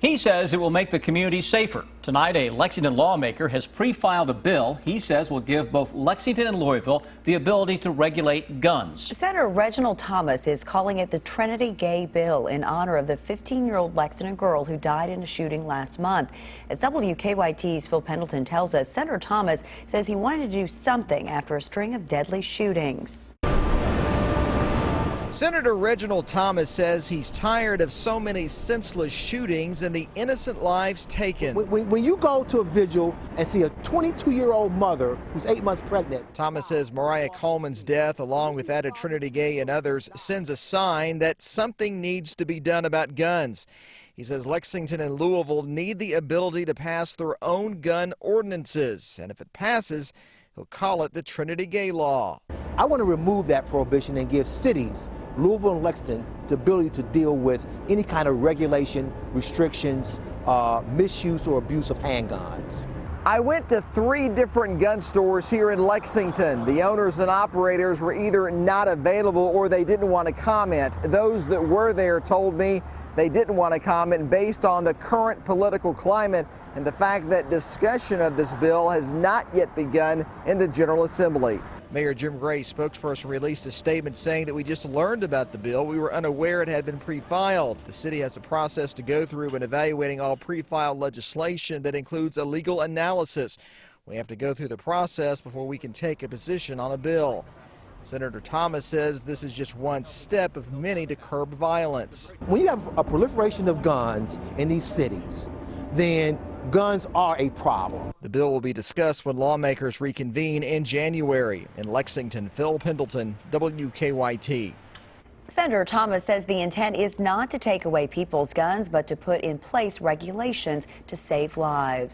He says it will make the community safer. Tonight, a Lexington lawmaker has pre-filed a bill he says will give both Lexington and Louisville the ability to regulate guns. Senator Reginald Thomas is calling it the Trinity Gay Bill in honor of the 15-year-old Lexington girl who died in a shooting last month. As WKYT's Phil Pendleton tells us, Senator Thomas says he wanted to do something after a string of deadly shootings. Senator Reginald Thomas says he's tired of so many senseless shootings and the innocent lives taken. When you go to a vigil and see a 22-year-old mother who's 8 months pregnant. Thomas says Mariah Coleman's death, along with that of Trinity Gay and others, sends a sign that something needs to be done about guns. He says Lexington and Louisville need the ability to pass their own gun ordinances, and if it passes, he'll call it the Trinity Gay Law. I want to remove that prohibition and give cities, Louisville and Lexington, the ability to deal with any kind of regulation, restrictions, misuse or abuse of handguns. I went to 3 different gun stores here in Lexington. The owners and operators were either not available or they didn't want to comment. Those that were there told me they didn't want to comment based on the current political climate and the fact that discussion of this bill has not yet begun in the General Assembly. Mayor Jim Gray's spokesperson released a statement saying that we just learned about the bill. We were unaware it had been pre-filed. The city has a process to go through in evaluating all pre-filed legislation that includes a legal analysis. We have to go through the process before we can take a position on a bill. Senator Thomas says this is just one step of many to curb violence. When you have a proliferation of guns in these cities, then guns are a problem. The bill will be discussed when lawmakers reconvene in January. In Lexington, Phil Pendleton, WKYT. Senator Thomas says the intent is not to take away people's guns, but to put in place regulations to save lives.